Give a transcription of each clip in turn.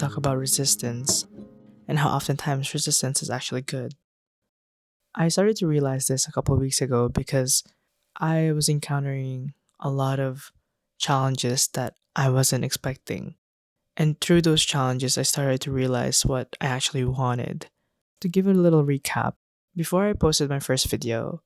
talk about resistance and how oftentimes resistance is actually good. I started to realize this a couple of weeks ago because I was encountering a lot of challenges that I wasn't expecting. And through those challenges, I started to realize what I actually wanted. To give a little recap, before I posted my first video,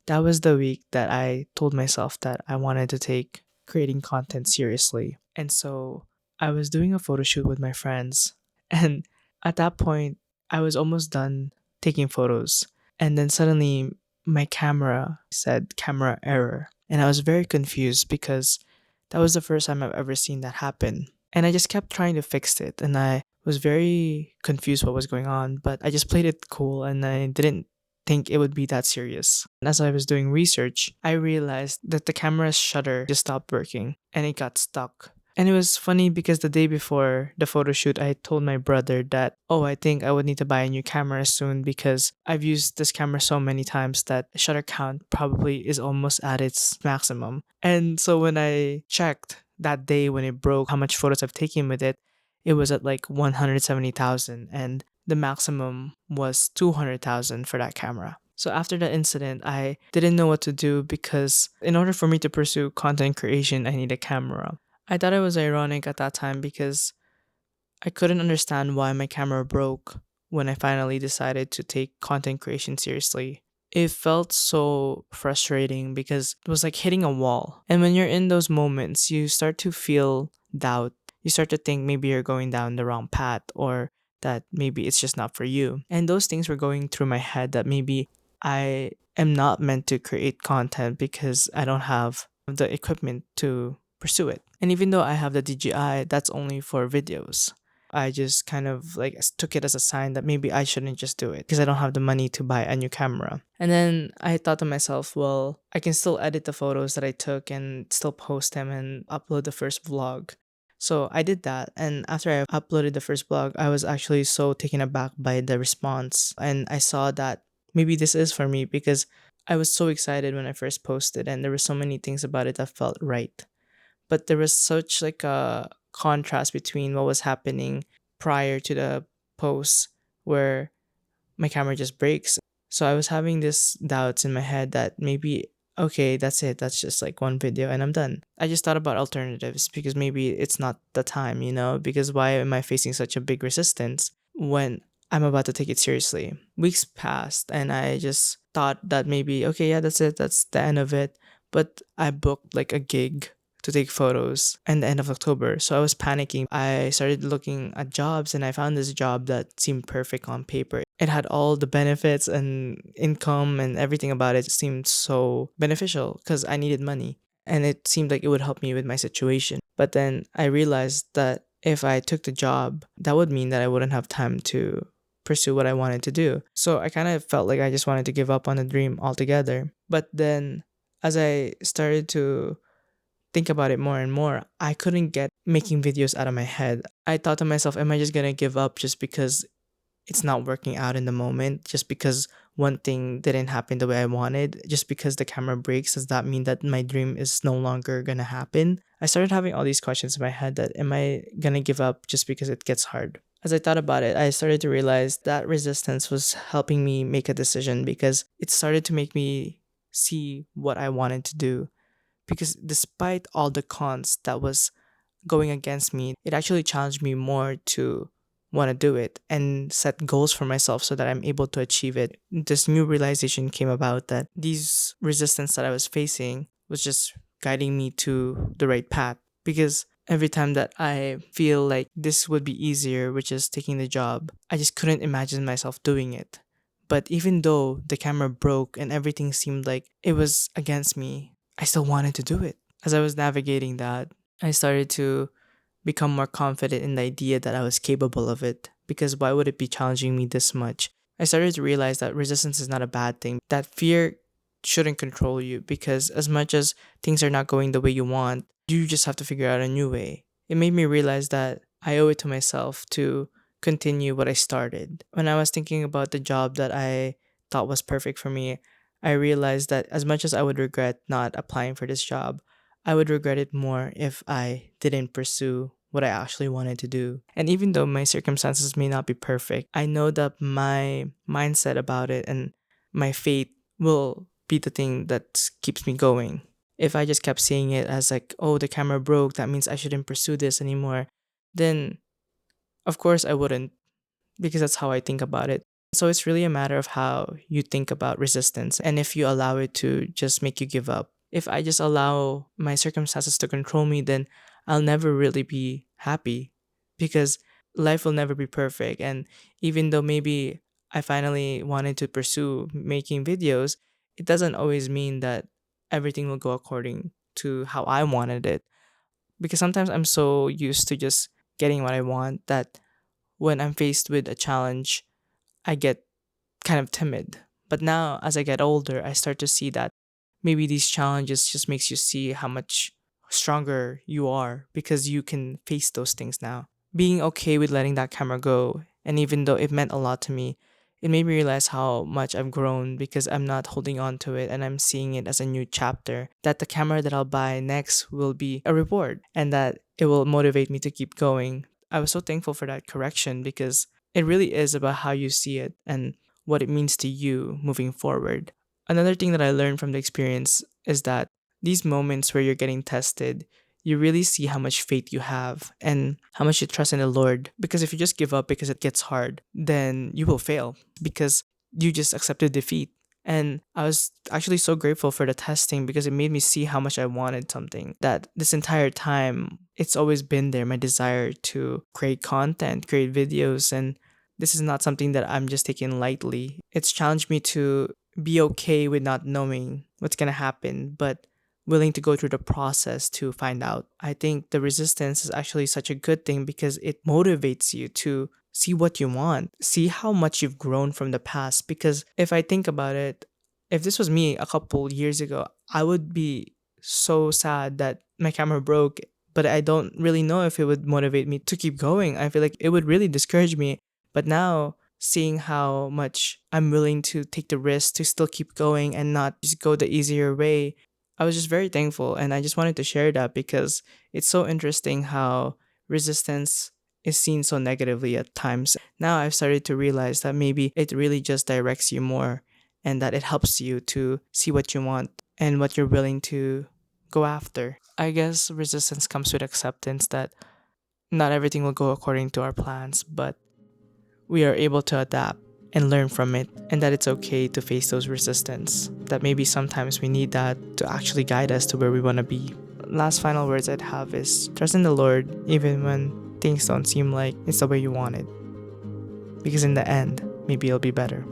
that was the week that I told myself that I wanted to take creating content seriously. And so I was doing a photo shoot with my friends. And at that point, I was almost done taking photos. And then suddenly my camera said camera error. And I was very confused because that was the first time I've ever seen that happen. And I just kept trying to fix it. And I was very confused what was going on, but I just played it cool and I didn't think it would be that serious. And as I was doing research, I realized that the camera's shutter just stopped working and it got stuck. And it was funny because the day before the photo shoot, I told my brother that, oh, I think I would need to buy a new camera soon because I've used this camera so many times that shutter count probably is almost at its maximum. And so when I checked that day when it broke, how much photos I've taken with it was at like 170,000 and the maximum was 200,000 for that camera. So after that incident, I didn't know what to do because in order for me to pursue content creation, I need a camera. I thought it was ironic at that time because I couldn't understand why my camera broke when I finally decided to take content creation seriously. It felt so frustrating because it was like hitting a wall. And when you're in those moments, you start to feel doubt. You start to think maybe you're going down the wrong path or that maybe it's just not for you. And those things were going through my head that maybe I am not meant to create content because I don't have the equipment to pursue it. And even though I have the DJI, that's only for videos. I just kind of like took it as a sign that maybe I shouldn't just do it because I don't have the money to buy a new camera. And then I thought to myself, well, I can still edit the photos that I took and still post them and upload the first vlog. So I did that. And after I uploaded the first vlog, I was actually so taken aback by the response. And I saw that maybe this is for me because I was so excited when I first posted and there were so many things about it that felt right. But there was such like a contrast between what was happening prior to the post where my camera just breaks. So I was having this doubts in my head that maybe okay, that's it. That's just like one video and I'm done. I just thought about alternatives because maybe it's not the time, because why am I facing such a big resistance when I'm about to take it seriously? Weeks passed and I just thought that maybe okay, yeah, that's it. That's the end of it. But I booked like a gig to take photos at the end of October. So I was panicking. I started looking at jobs and I found this job that seemed perfect on paper. It had all the benefits and income and everything about it seemed so beneficial because I needed money and it seemed like it would help me with my situation. But then I realized that if I took the job, that would mean that I wouldn't have time to pursue what I wanted to do. So I kind of felt like I just wanted to give up on the dream altogether. But then as I started to think about it more and more, I couldn't get making videos out of my head. I thought to myself, am I just gonna give up just because it's not working out in the moment? Just because one thing didn't happen the way I wanted? Just because the camera breaks, does that mean that my dream is no longer gonna happen? I started having all these questions in my head that am I gonna give up just because it gets hard? As I thought about it, I started to realize that resistance was helping me make a decision because it started to make me see what I wanted to do because despite all the cons that was going against me, it actually challenged me more to want to do it and set goals for myself so that I'm able to achieve it. This new realization came about that these resistance that I was facing was just guiding me to the right path because every time that I feel like this would be easier, which is taking the job, I just couldn't imagine myself doing it. But even though the camera broke and everything seemed like it was against me, I still wanted to do it. As I was navigating that, I started to become more confident in the idea that I was capable of it. Because why would it be challenging me this much? I started to realize that resistance is not a bad thing. That fear shouldn't control you because as much as things are not going the way you want, you just have to figure out a new way. It made me realize that I owe it to myself to continue what I started. When I was thinking about the job that I thought was perfect for me, I realized that as much as I would regret not applying for this job, I would regret it more if I didn't pursue what I actually wanted to do. And even though my circumstances may not be perfect, I know that my mindset about it and my faith will be the thing that keeps me going. If I just kept seeing it as like, oh, the camera broke, that means I shouldn't pursue this anymore, then of course I wouldn't, because that's how I think about it. So it's really a matter of how you think about resistance and if you allow it to just make you give up. If I just allow my circumstances to control me, then I'll never really be happy, because life will never be perfect. And even though maybe I finally wanted to pursue making videos, it doesn't always mean that everything will go according to how I wanted it. Because sometimes I'm so used to just getting what I want that when I'm faced with a challenge, I get kind of timid. But now as I get older, I start to see that maybe these challenges just makes you see how much stronger you are because you can face those things now. Being okay with letting that camera go, and even though it meant a lot to me, it made me realize how much I've grown because I'm not holding on to it and I'm seeing it as a new chapter. That the camera that I'll buy next will be a reward and that it will motivate me to keep going. I was so thankful for that correction because it really is about how you see it and what it means to you moving forward. Another thing that I learned from the experience is that these moments where you're getting tested, you really see how much faith you have and how much you trust in the Lord. Because if you just give up because it gets hard, then you will fail because you just accepted defeat. And I was actually so grateful for the testing because it made me see how much I wanted something. That this entire time, it's always been there, my desire to create content, create videos. And this is not something that I'm just taking lightly. It's challenged me to be okay with not knowing what's going to happen, but willing to go through the process to find out. I think the resistance is actually such a good thing because it motivates you to see what you want, see how much you've grown from the past. Because if I think about it, if this was me a couple years ago, I would be so sad that my camera broke, but I don't really know if it would motivate me to keep going. I feel like it would really discourage me. But now, seeing how much I'm willing to take the risk to still keep going and not just go the easier way, I was just very thankful. And I just wanted to share that because it's so interesting how resistance is seen so negatively at times. Now I've started to realize that maybe it really just directs you more and that it helps you to see what you want and what you're willing to go after. I guess resistance comes with acceptance that not everything will go according to our plans, but we are able to adapt and learn from it, and that it's okay to face those resistance. That maybe sometimes we need that to actually guide us to where we want to be. Last final words I'd have is trust in the Lord even when things don't seem like it's the way you want it. Because in the end, maybe it'll be better.